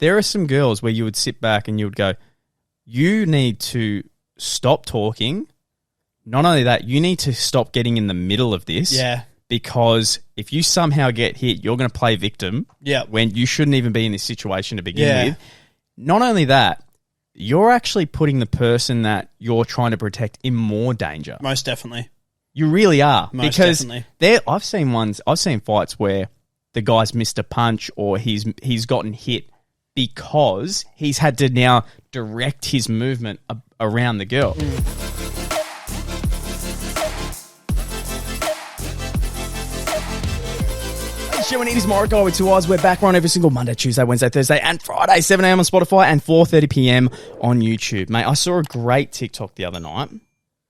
there are some girls where you would sit back and you would go, you need to stop talking. Not only that, you need to stop getting in the middle of this. Yeah. Because if you somehow get hit, you're going to play victim. Yeah. When you shouldn't even be in this situation to begin with. Not only that, you're actually putting the person that you're trying to protect in more danger. Most definitely. You really are. Most because definitely. I've seen fights where the guy's missed a punch or he's gotten hit because he's had to now direct his movement around the girl. It is Morokai with 2 eyes. We're back. We're on every single Monday, Tuesday, Wednesday, Thursday, and Friday, 7 a.m. on Spotify and 4:30 p.m. on YouTube. Mate, I saw a great TikTok the other night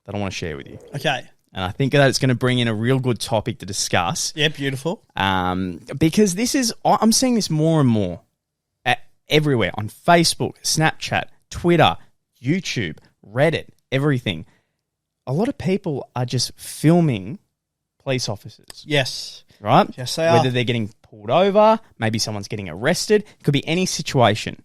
that I want to share with you. Okay. And I think that it's going to bring in a real good topic to discuss. Yeah, beautiful. Because I'm seeing this more and more everywhere on Facebook, Snapchat, Twitter, YouTube, Reddit, everything. A lot of people are just filming police officers. Yes. Right? Yes, they are. Whether they're getting pulled over, maybe someone's getting arrested. It could be any situation.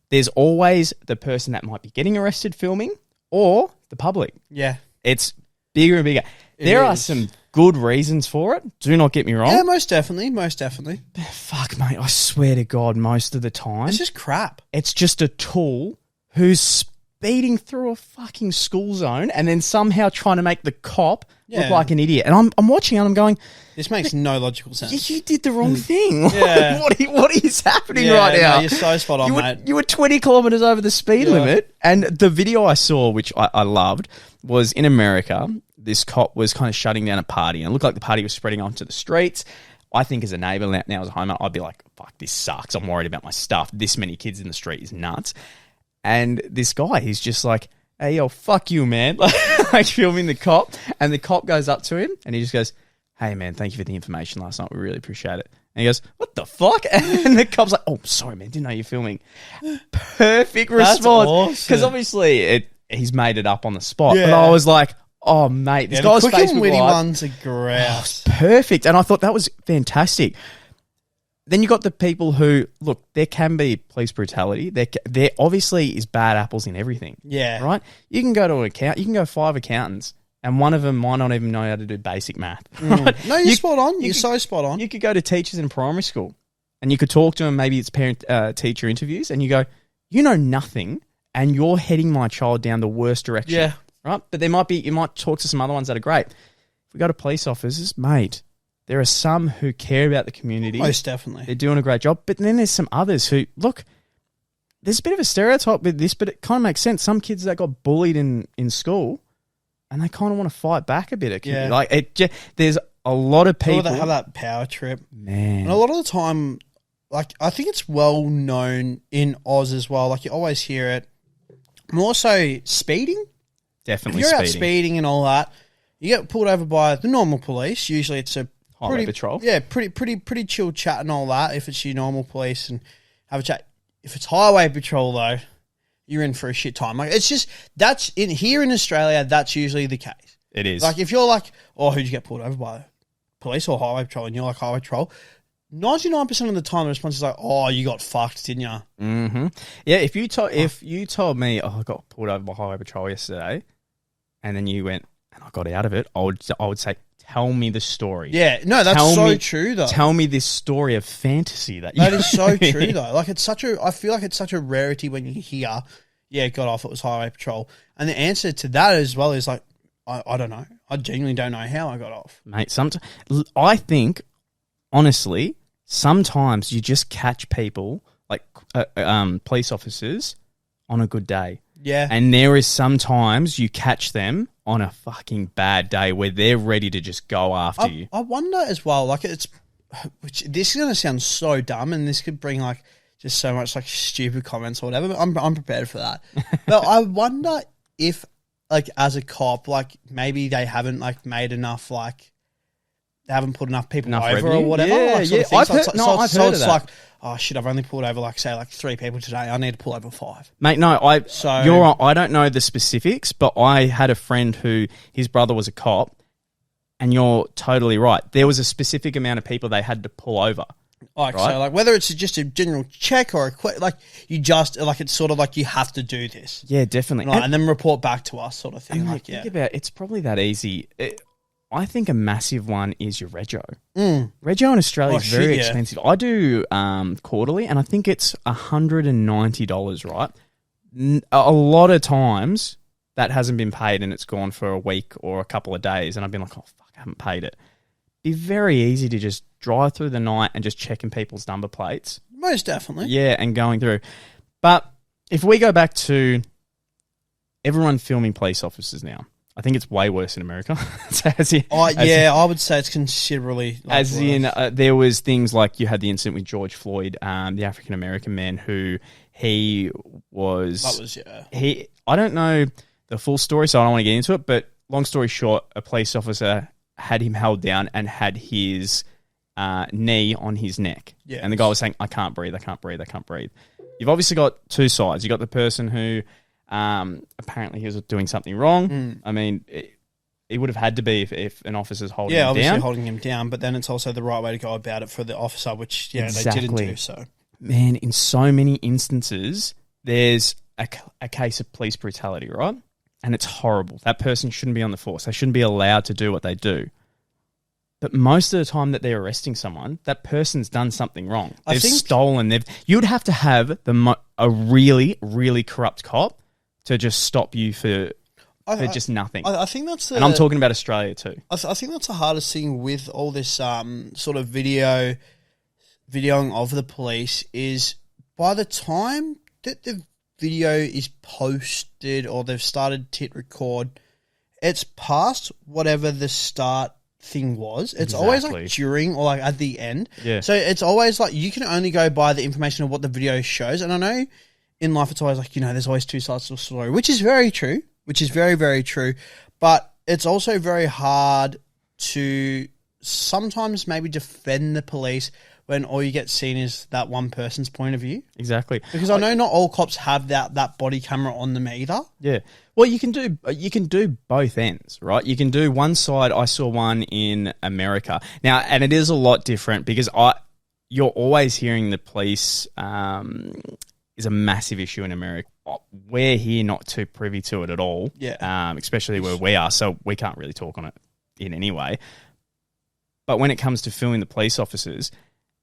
There's always the person that might be getting arrested filming or the public. Yeah. It's bigger and bigger. There are some good reasons for it. Do not get me wrong. Yeah, most definitely. Most definitely. Fuck, mate. I swear to God, most of the time. It's just crap. It's just a tool who's speeding through a fucking school zone and then somehow trying to make the cop look like an idiot. And I'm watching and I'm going, this makes no logical sense. You did the wrong thing. Yeah. what is happening right now? No, you're so spot on, mate. You were 20 kilometres over the speed limit. And the video I saw, which I loved, was in America. This cop was kind of shutting down a party. And it looked like the party was spreading onto the streets. I think as a neighbour now as a homeowner, I'd be like, fuck, this sucks. I'm worried about my stuff. This many kids in the street is nuts. And this guy, he's just like, hey, yo, fuck you, man. Like filming the cop. And the cop goes up to him and he just goes, hey, man, thank you for the information last night. We really appreciate it. And he goes, what the fuck? And the cop's like, oh, sorry, man. Didn't know you're filming. Perfect response. Because obviously he's made it up on the spot. Yeah. But I was like, oh, mate. This guy's quick and witty Live, ones are grouse. Perfect. And I thought that was fantastic. Then you got the people who, look, there can be police brutality. There obviously is bad apples in everything. Yeah. Right? You can go to an account. You can go 5 accountants. And one of them might not even know how to do basic math. Right? No, you're spot on. You're so spot on. You could go to teachers in primary school and you could talk to them, maybe it's parent-teacher interviews, and you go, you know nothing and you're heading my child down the worst direction. Yeah. Right? But you might talk to some other ones that are great. If we go to police officers, mate, there are some who care about the community. Most definitely. They're doing a great job. But then there's some others who, look, there's a bit of a stereotype with this, but it kind of makes sense. Some kids that got bullied in school, and they kind of want to fight back a bit. Yeah. Like there's a lot of people that have that power trip, man. And a lot of the time, like I think it's well known in Oz as well. Like you always hear it. More so speeding. Definitely, if you're out speeding and all that, you get pulled over by the normal police. Usually, it's a highway patrol. Yeah, pretty chill chat and all that. If it's your normal police and have a chat. If it's highway patrol though, you're in for a shit time. Like it's just here in Australia. That's usually the case. It is. Like if you're like, oh, who'd you get pulled over by? Police or highway patrol? And you're like highway patrol. 99% of the time, the response is like, oh, you got fucked, didn't you? Mm-hmm. Yeah. If you told me, oh, I got pulled over by highway patrol yesterday, and then you went and I got out of it, I would say, tell me the story. Yeah. No, that's true though. Tell me this story of fantasy that is so true though. Like I feel like it's such a rarity when you hear, yeah, got off, it was highway patrol. And the answer to that as well is like, I don't know. I genuinely don't know how I got off. Mate, I think, honestly, sometimes you just catch people, like police officers, on a good day. Yeah. And there is sometimes you catch them on a fucking bad day where they're ready to just go after you. I wonder as well, like this is going to sound so dumb and this could bring like just so much like stupid comments or whatever, but I'm prepared for that. But I wonder if like as a cop, like maybe they haven't like made enough, like they haven't put enough people over revenue? Or whatever. Yeah, like, yeah. I've heard of that. Like, oh shit, I've only pulled over like say like 3 people today. I need to pull over 5. Mate, no, I don't know the specifics, but I had a friend who his brother was a cop, and you're totally right. There was a specific amount of people they had to pull over. Like, right? so, like, whether it's just a general check or it's sort of like you have to do this. Yeah, definitely. Right, and then report back to us sort of thing. And Like, think about it's probably that easy. I think a massive one is your rego. Rego in Australia is very expensive. I do quarterly, and I think it's $190, right? A lot of times that hasn't been paid and it's gone for a week or a couple of days, and I've been like, oh, fuck, I haven't paid it. It'd be very easy to just drive through the night and just checking people's number plates. Most definitely. Yeah, and going through. But if we go back to everyone filming police officers now, I think it's way worse in America. I would say it's considerably worse. There was things like you had the incident with George Floyd, the African American man who I don't know the full story, so I don't want to get into it. But long story short, a police officer had him held down and had his knee on his neck, and the guy was saying, "I can't breathe, I can't breathe, I can't breathe." You've obviously got two sides. You got the person who. Apparently he was doing something wrong. I mean, it would have had to be if an officer's holding him down. Yeah, obviously holding him down, but then it's also the right way to go about it for the officer, which they didn't do. So, man, in so many instances, there's a case of police brutality, right? And it's horrible. That person shouldn't be on the force. They shouldn't be allowed to do what they do. But most of the time that they're arresting someone, that person's done something wrong. They've stolen. You would have to have a really, really corrupt cop to just stop you for just nothing. I think that's and I'm talking about Australia too. I think that's the hardest thing with all this sort of videoing of the police is by the time that the video is posted or they've started to hit record, it's past whatever the start thing was. It's always like during or like at the end. Yeah. So it's always like you can only go by the information of what the video shows. And I know in life it's always like, there's always two sides to a story, which is very true, which is very, very true. But it's also very hard to sometimes maybe defend the police when all you get seen is that one person's point of view. Exactly. Because I know not all cops have that body camera on them either. Yeah. Well, you can do both ends, right? You can do one side. I saw one in America. Now, and it is a lot different because you're always hearing the police is a massive issue in America. We're here not too privy to it at all. Yeah. Especially where we are, so we can't really talk on it in any way. But when it comes to filming the police officers,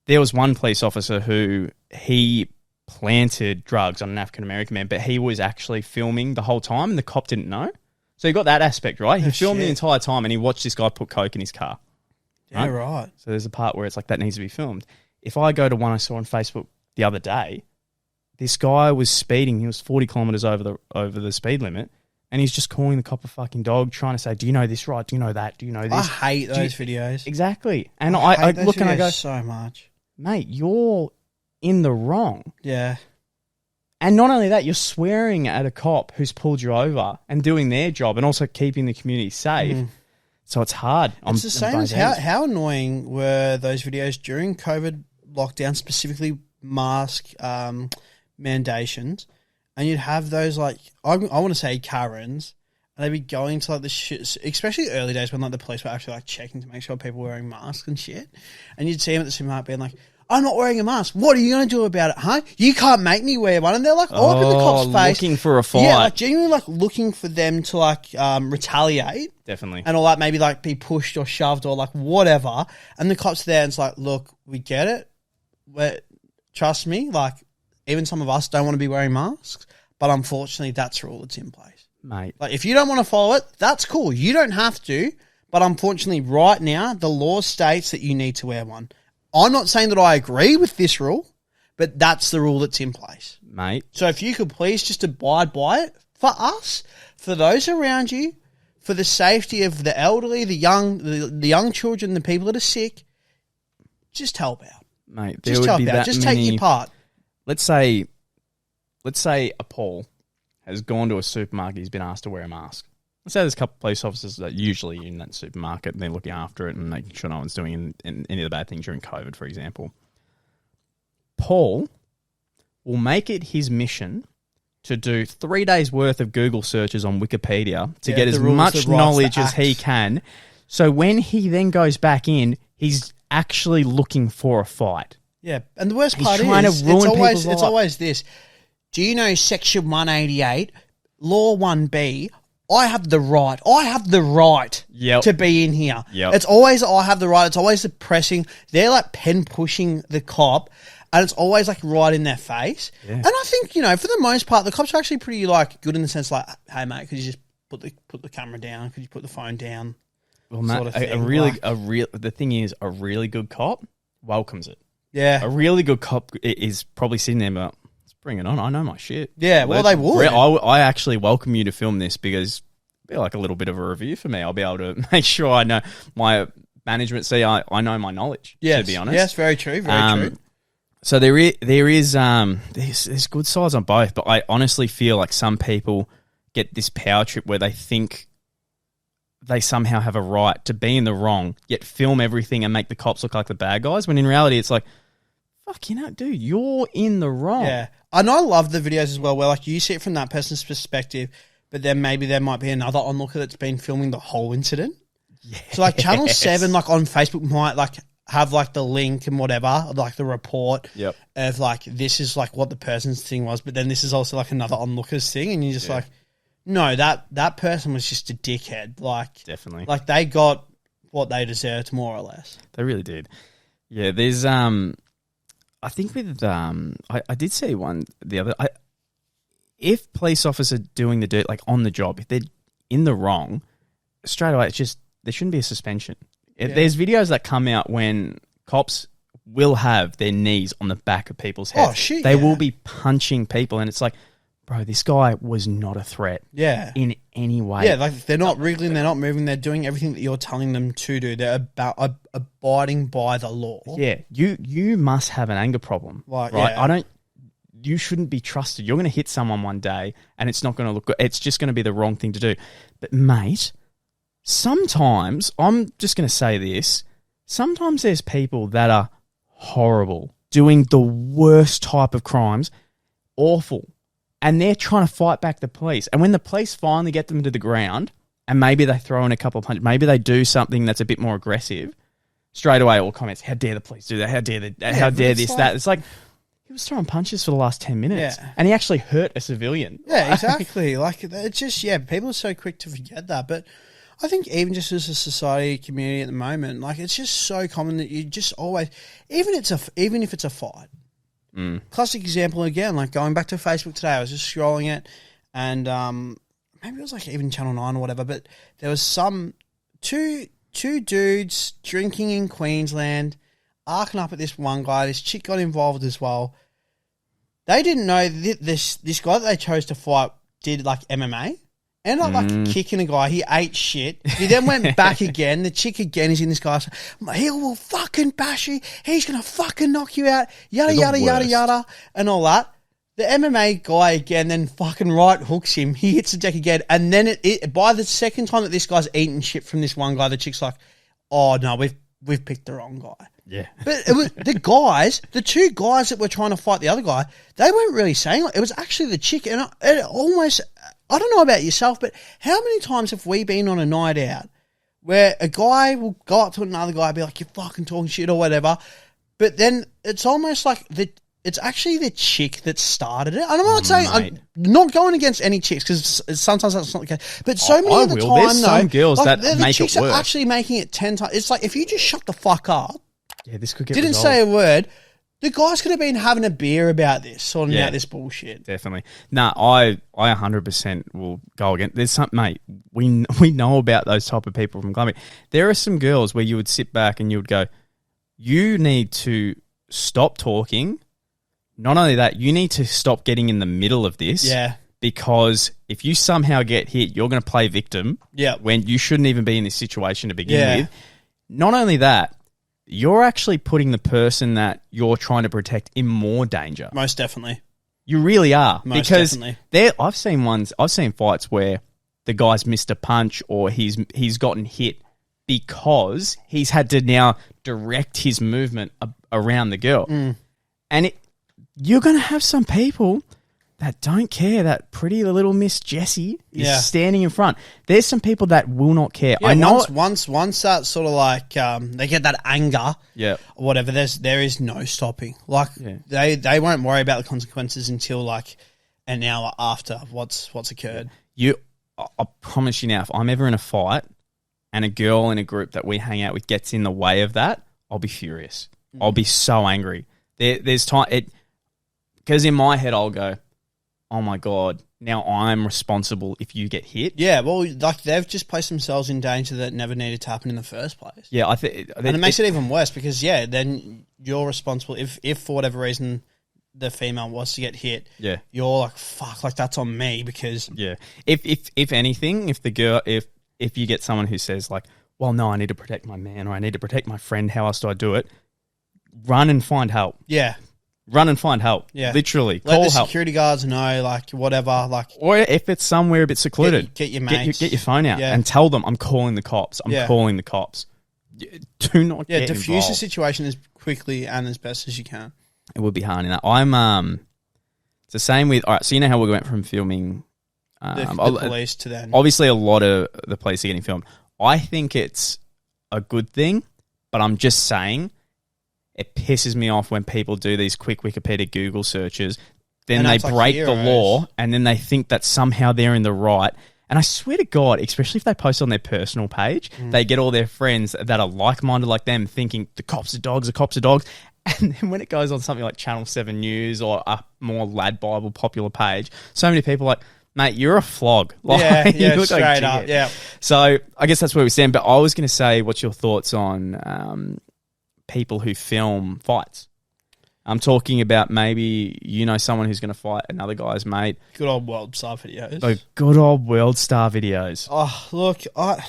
there was one police officer who he planted drugs on an African American man, but he was actually filming the whole time and the cop didn't know. So you got that aspect, right? He filmed the entire time and he watched this guy put coke in his car. Yeah, right. So there's a part where it's like that needs to be filmed. If I go to one I saw on Facebook the other day, this guy was speeding. He was 40 kilometers over the speed limit, and he's just calling the cop a fucking dog, trying to say, "Do you know this right? Do you know that? Do you know this?" I hate those videos. Exactly. And I look and I go, so much, mate, you're in the wrong. Yeah. And not only that, you're swearing at a cop who's pulled you over and doing their job, and also keeping the community safe. So it's hard. It's the same as how annoying were those videos during COVID lockdown, specifically mask mandations, and you'd have those like I want to say Karens, and they'd be going to like the shit, especially early days when like the police were actually like checking to make sure people were wearing masks and shit, and you'd see them at the supermarket being like, "I'm not wearing a mask. What are you going to do about it, huh? You can't make me wear one." And they're like all up in the cop's face, looking for a fight. Yeah, like genuinely like looking for them to like retaliate, definitely, and all that, maybe like be pushed or shoved or like whatever. And the cops there, and it's like, look, we get it. Trust me, like. Even some of us don't want to be wearing masks, but unfortunately that's the rule that's in place. Mate. Like if you don't want to follow it, that's cool. You don't have to, but unfortunately right now the law states that you need to wear one. I'm not saying that I agree with this rule, but that's the rule that's in place. Mate. So if you could please just abide by it for us, for those around you, for the safety of the elderly, the young children, the people that are sick, just help out. Mate, just help out. Just take your part. Let's say a Paul has gone to a supermarket. He's been asked to wear a mask. Let's say there's a couple of police officers that usually in that supermarket and they're looking after it and making sure no one's doing any of the bad things during COVID, for example. Paul will make it his mission to do 3 days worth of Google searches on Wikipedia to get as much knowledge as he can. So when he then goes back in, he's actually looking for a fight. Yeah, and the worst He's part trying is to ruin it's people's always this. Do you know Section 188, Law 1B? I have the right Yep. to be in here. Yep. It's always I have the right. It's always the pressing. They're like pen pushing the cop, and it's always like right in their face. Yeah. And I think, you know, for the most part, the cops are actually pretty like good in the sense like, hey mate, could you just put the camera down? Could you put the phone down? Well, Matt, sort of thing, the thing is, a really good cop welcomes it. Yeah. A really good cop is probably sitting there, but let's bring it on. I know my shit. Yeah, well, they would. I actually welcome you to film this because it'll be like a little bit of a review for me. I'll be able to make sure I know my management see I know my knowledge, to be honest. Yes, very true, very true. So there's good sides on both, but I honestly feel like some people get this power trip where they think they somehow have a right to be in the wrong, yet film everything and make the cops look like the bad guys, when in reality it's like, fuck, you know, dude, you're in the wrong. Yeah. And I love the videos as well where like you see it from that person's perspective, but then maybe there might be another onlooker that's been filming the whole incident. Yes. So like Channel 7 like on Facebook might like have like the link and whatever, like the report of like this is like what the person's thing was, but then this is also like another onlooker's thing, and you're just like, no, that person was just a dickhead. Like definitely. Like they got what they deserved more or less. They really did. Yeah, there's I think with I did see one the other. If police officers are doing the dirt like on the job, if they're in the wrong, straight away it's just there shouldn't be a suspension. There's videos that come out when cops will have their knees on the back of people's heads. Oh shit! They will be punching people, and it's like, bro, this guy was not a threat. Yeah. In any way. Yeah, like they're not wriggling, they're not moving, they're doing everything that you're telling them to do. They're about abiding by the law. Yeah, you must have an anger problem, like, right? Yeah. You shouldn't be trusted. You're going to hit someone one day, and it's not going to look good. It's just going to be the wrong thing to do. But mate, sometimes I'm just going to say this. Sometimes there's people that are horrible, doing the worst type of crimes, awful, and they're trying to fight back the police. And when the police finally get them to the ground, and maybe they throw in a couple of punches, maybe they do something that's a bit more aggressive, straight away all comments, how dare the police do that? How dare this, that? It's like, he was throwing punches for the last 10 minutes, and he actually hurt a civilian. Yeah, exactly. Like, it's just, people are so quick to forget that. But I think even just as a society, community at the moment, like, it's just so common that you just always, even if it's a fight. Classic example again, like going back to Facebook today, I was just scrolling it, and maybe it was like even Channel 9 or whatever, but there was two dudes drinking in Queensland, arcing up at this one guy. This chick got involved as well. They didn't know this guy that they chose to fight did like MMA. Ended up like kicking a guy. He ate shit. He then went back again. The chick again is in this guy's. He will fucking bash you. He's gonna fucking knock you out. Yada yada yada yada and all that. The MMA guy again then fucking right hooks him. He hits the deck again, and then by the second time that this guy's eating shit from this one guy, the chick's like, "Oh no, we've picked the wrong guy." Yeah. But it was the two guys that were trying to fight the other guy, they weren't really saying it. It was actually the chick. And it almost, I don't know about yourself, but how many times have we been on a night out where a guy will go up to another guy and be like, you're fucking talking shit or whatever, but then it's almost like it's actually the chick that started it. And I'm not saying, I'm not going against any chicks because sometimes that's not the case. But so many of the time, there's some girls like, that the make chicks it worse. are actually making it 10 times. It's like if you just shut the fuck up. Yeah, this could get Didn't resolved. say a word. The guys could have been having a beer about this, sorting out this bullshit. Definitely. No, I 100% will go again. There's some, mate, we know about those type of people from clubbing. There are some girls where you would sit back and you would go, you need to stop talking. Not only that, you need to stop getting in the middle of this. Yeah. Because if you somehow get hit, you're going to play victim. Yeah. When you shouldn't even be in this situation to begin with. Not only that, you're actually putting the person that you're trying to protect in more danger. Most definitely. You really are. Most because definitely. I've seen fights where the guy's missed a punch or he's gotten hit because he's had to now direct his movement around the girl. And you're going to have some people that don't care that pretty little Miss Jessie is standing in front. There's some people that will not care. Yeah, I know once that sort of like they get that anger, yeah, or whatever. There is no stopping. Like they won't worry about the consequences until like an hour after what's occurred. I promise you now, if I'm ever in a fight and a girl in a group that we hang out with gets in the way of that, I'll be furious. I'll be so angry. There's time because in my head I'll go, oh my God, now I'm responsible if you get hit. Yeah, well, like they've just placed themselves in danger that never needed to happen in the first place. Yeah, I think, and it makes it even worse because then you're responsible if for whatever reason the female was to get hit. Yeah, you're like fuck, like that's on me because if anything, if the girl if you get someone who says like, well, no, I need to protect my man or I need to protect my friend. How else do I do it? Run and find help. Yeah. Run and find help. Yeah. Literally. Let call the help. security guards know, like, whatever. Like, or if it's somewhere a bit secluded. Get your mates. Get your phone out and tell them, I'm calling the cops. I'm calling the cops. Do not get diffuse involved. the situation as quickly and as best as you can. It would be hard in that. It's the same with, all right, so you know how we went from filming the police to then. Obviously, a lot of the police are getting filmed. I think it's a good thing, but I'm just saying it pisses me off when people do these quick Wikipedia Google searches, then they break the law, and then they think that somehow they're in the right. And I swear to God, especially if they post on their personal page, they get all their friends that are like-minded like them thinking the cops are dogs, the cops are dogs. And then when it goes on something like Channel 7 News or a more Lad Bible popular page, so many people are like, mate, you're a flog. Like, you look straight like up, yeah. So I guess that's where we stand. But I was going to say, what's your thoughts on people who film fights? I'm talking about maybe you know someone who's going to fight another guy's mate. Good old World Star videos. Oh, good old World Star videos. Oh, look, I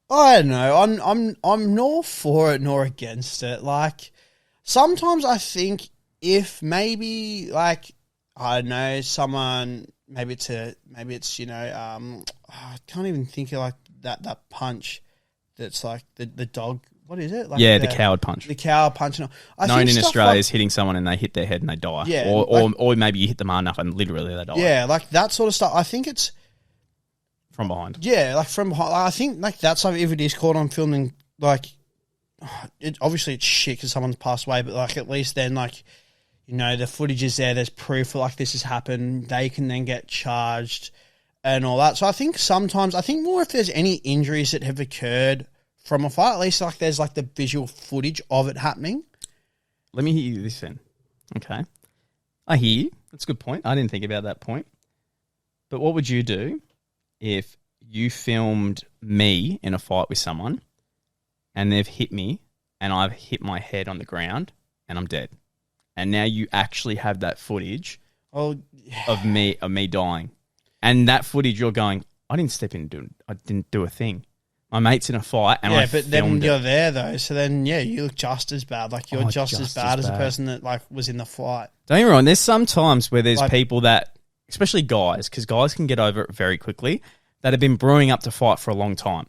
don't know. I'm nor for it nor against it. Like sometimes I think if maybe like I don't know someone maybe it's you know I can't even think of like that punch that's like the dog. What is it? Like the coward punch. The coward punch. Known in Australia as hitting someone and they hit their head and they die. Yeah, or maybe you hit them hard enough and literally they die. Yeah, like that sort of stuff. I think it's from behind. Yeah, like from behind. I think like that's like if it is caught on filming, like obviously it's shit because someone's passed away, but like at least then like you know the footage is there. There's proof like this has happened. They can then get charged and all that. So I think sometimes more if there's any injuries that have occurred from a fight, at least like there's like the visual footage of it happening. Let me hear you this then. Okay. I hear you. That's a good point. I didn't think about that point. But what would you do if you filmed me in a fight with someone and they've hit me and I've hit my head on the ground and I'm dead? And now you actually have that footage of me dying. And that footage you're going, I didn't step in and I didn't do a thing. My mate's in a fight and I filmed then you're there though, so then you look just as bad. Like you're just as bad as the person that like was in the fight. Don't get me wrong, there's some times where there's people that, especially guys, because guys can get over it very quickly, that have been brewing up to fight for a long time.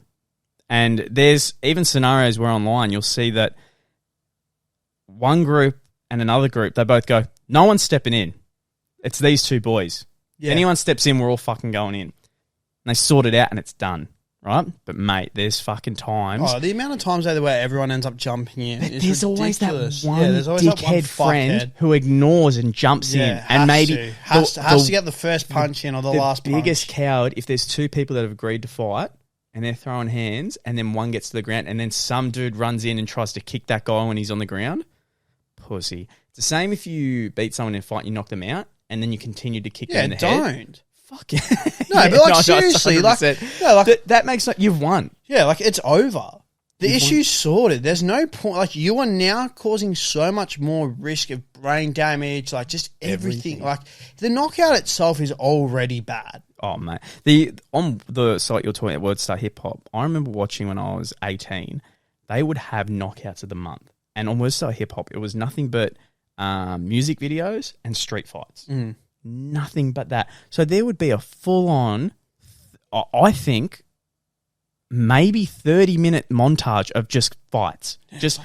And there's even scenarios where online you'll see that one group and another group, they both go, no one's stepping in. It's these two boys. Yeah. Anyone steps in, we're all fucking going in. And they sort it out and it's done. Right? But, mate, there's fucking times. Oh, the amount of times though where everyone ends up jumping in is there's ridiculous. Always that one dickhead friend who ignores and jumps in. And maybe has to get the first punch in or the last punch. The biggest coward, if there's two people that have agreed to fight and they're throwing hands and then one gets to the ground and then some dude runs in and tries to kick that guy when he's on the ground, pussy. It's the same if you beat someone in a fight and you knock them out and then you continue to kick them in the head. Yeah, don't. Fuck it. No, but like seriously, like that makes like you've won. Yeah, like it's over. The issue's sorted. There's no point. Like you are now causing so much more risk of brain damage, like just everything. Like the knockout itself is already bad. Oh mate, on the site you're talking about, WordStar Hip Hop. I remember watching when I was 18. They would have knockouts of the month, and on WordStar Hip Hop, it was nothing but music videos and street fights. Nothing but that. So there would be a full-on, I think, maybe 30-minute montage of just fights. Just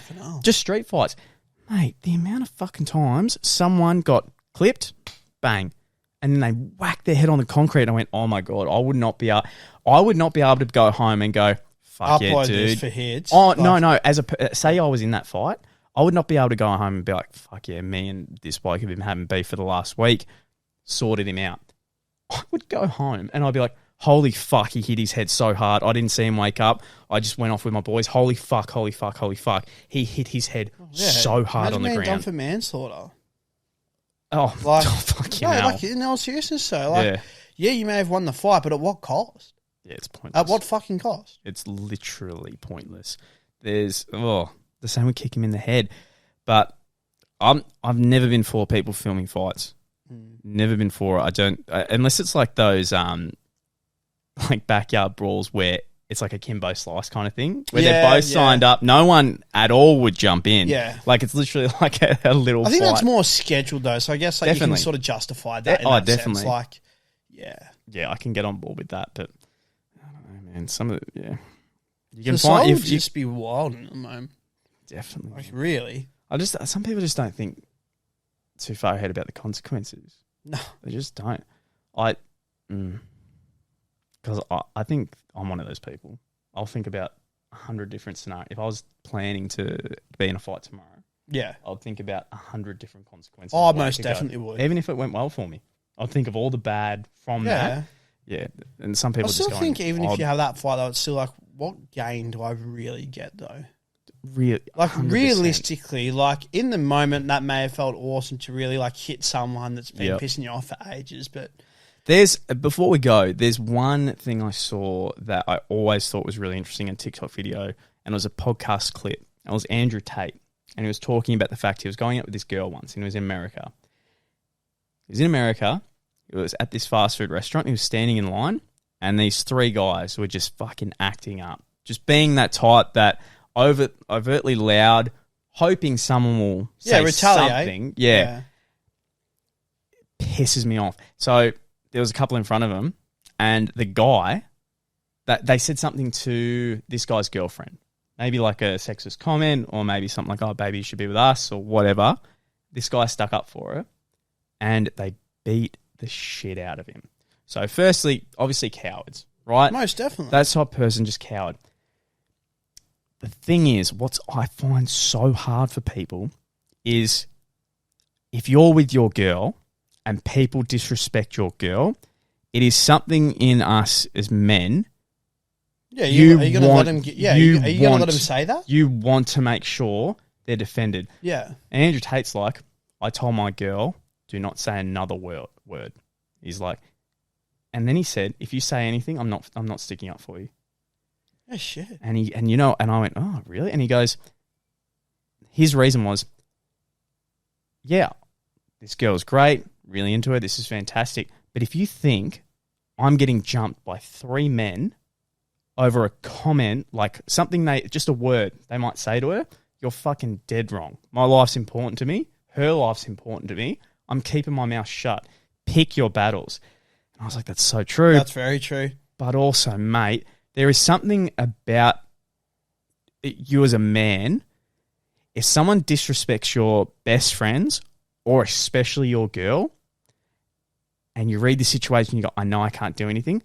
street fights. Mate, the amount of fucking times someone got clipped, bang. and then they whacked their head on the concrete. And I went, oh my God, I would not be able to go home and go, fuck yeah, Upload dude. this for hits. Oh, no. Say I was in that fight, I would not be able to go home and be like, fuck yeah, me and this bloke have been having beef for the last week, sorted him out. I would go home and I'd be like, holy fuck, he hit his head so hard. I didn't see him wake up. I just went off with my boys. Holy fuck. He hit his head so hard on the ground. Done for manslaughter. Oh, Like, fucking no, hell. like in all seriousness, so like, yeah, you may have won the fight, but at what cost? Yeah, it's pointless. At what fucking cost? It's literally pointless. There's the same would kick him in the head, but I've never been for people filming fights. Never been for it. I don't unless it's like those like backyard brawls where it's like a Kimbo Slice kind of thing where they're both signed up. No one at all would jump in. Yeah. Like it's literally like a little I think fight. that's more scheduled though, so I guess like you can sort of justify that in that definitely. sense. Like, Yeah, I can get on board with that, but I don't know, man. Some of it, you can Society find would just be wild at the moment. Definitely. Like, really? Some people just don't think too far ahead about the consequences. No. They just don't. Because I think I'm one of those people. I'll think about 100 different scenarios. If I was planning to be in a fight tomorrow, I'd think about 100 different consequences. Oh, most definitely would. Even if it went well for me. I'd think of all the bad from that. Yeah, and some people I still just think even if you have that fight, though, it's still like, what gain do I really get, though? Really, like 100%. realistically, like in the moment, that may have felt awesome to really like hit someone that's been pissing you off for ages. But before we go, there's one thing I saw that I always thought was really interesting in a TikTok video, and it was a podcast clip. It was Andrew Tate, and he was talking about the fact he was going out with this girl once, and he was in America. It was at this fast food restaurant. He was standing in line, and these three guys were just fucking acting up, just being that type that overtly loud, hoping someone will say retaliate. something. Yeah. Pisses me off. So there was a couple in front of him, and the guy, that they said something to this guy's girlfriend, maybe like a sexist comment, or maybe something like, "Oh, baby, you should be with us," or whatever. This guy stuck up for her, and they beat the shit out of him. So firstly, obviously cowards, right? Most definitely. That type of person just coward. The thing is, what I find so hard for people is if you're with your girl and people disrespect your girl, it is something in us as men. Yeah, are you going to let them? Are you going to let them say that? You want to make sure they're defended. Yeah. And Andrew Tate's like, I told my girl, do not say another word. He's like, and then he said, if you say anything, I'm not sticking up for you. Oh shit. And I went, oh really? And he goes, his reason was, yeah, this girl's great, really into her, this is fantastic. But if you think I'm getting jumped by three men over a comment, like something just a word they might say to her, you're fucking dead wrong. My life's important to me. Her life's important to me. I'm keeping my mouth shut. Pick your battles. And I was like, that's so true. That's very true. But also, mate, there is something about you as a man. If someone disrespects your best friends, or especially your girl, and you read the situation, you go, I know I can't do anything,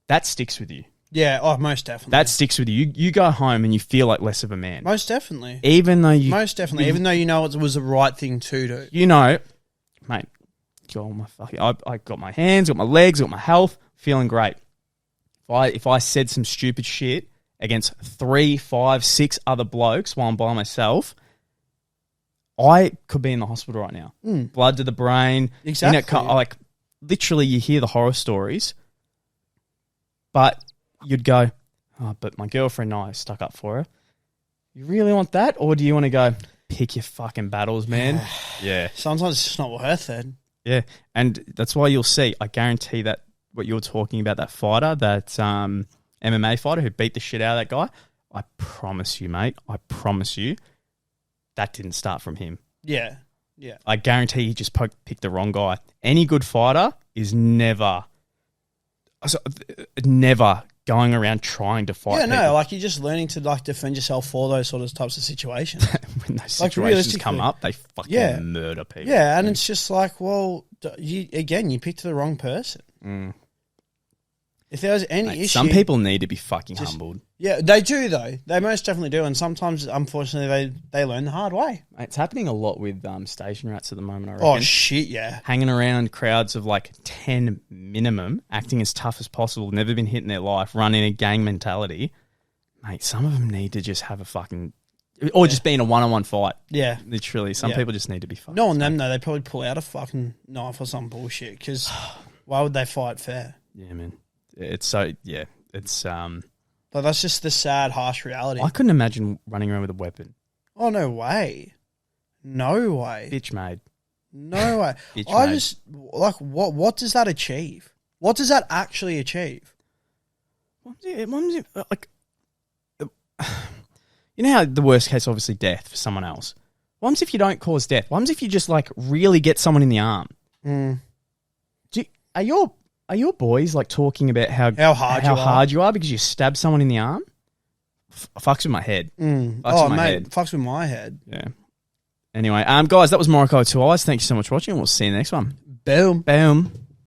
that sticks with you. Yeah, most definitely. That sticks with you. You go home and you feel like less of a man. Most definitely. Even though even though you know it was the right thing to do. You know, mate, I got my hands, got my legs, got my health, feeling great. If I said some stupid shit against 3, 5, 6 other blokes while I'm by myself, I could be in the hospital right now. Blood to the brain. Exactly. Like literally, you hear the horror stories, but you'd go, oh, but my girlfriend and I stuck up for her. You really want that, or do you want to go pick your fucking battles, man? Yeah. Sometimes it's just not worth it. Yeah, and that's why you'll see, I guarantee that what you're talking about, that fighter, that MMA fighter who beat the shit out of that guy, I promise you, mate, that didn't start from him. Yeah. I guarantee he just picked the wrong guy. Any good fighter is never going around trying to fight people. No, like you're just learning to like defend yourself for those sort of types of situations. When those situations come up, they fucking murder people. Yeah, and it's just like, well, you picked the wrong person. Mm. If there was any issue, some people need to be fucking humbled. Yeah, they do though. They most definitely do, and sometimes, unfortunately, they learn the hard way. It's happening a lot with station rats at the moment. I reckon. Oh shit, yeah. Hanging around crowds of like 10 minimum, acting as tough as possible, never been hit in their life, running a gang mentality. Mate, some of them need to just have a fucking, or just be in a one-on-one fight. Yeah, literally. Some people just need to be fucked. No, on them though, they probably pull out a fucking knife or some bullshit. Because why would they fight fair? Yeah, man. It's so It's But that's just the sad, harsh reality. I couldn't imagine running around with a weapon. Oh no way, no way, Bitch made. No way. Bitch I made. just like what does that achieve? What does that actually achieve? Like, you know how the worst case, obviously, death for someone else. What happens if you don't cause death? What happens if you just like really get someone in the arm? Mm. Are your boys like talking about how hard you are because you stabbed someone in the arm? Fucks with my head. Mm. Fucks with my mate, head. fucks with my head. Yeah. Anyway, guys, that was Morokai 2 Eyes. Thank you so much for watching, and we'll see you in the next one. Boom. Boom.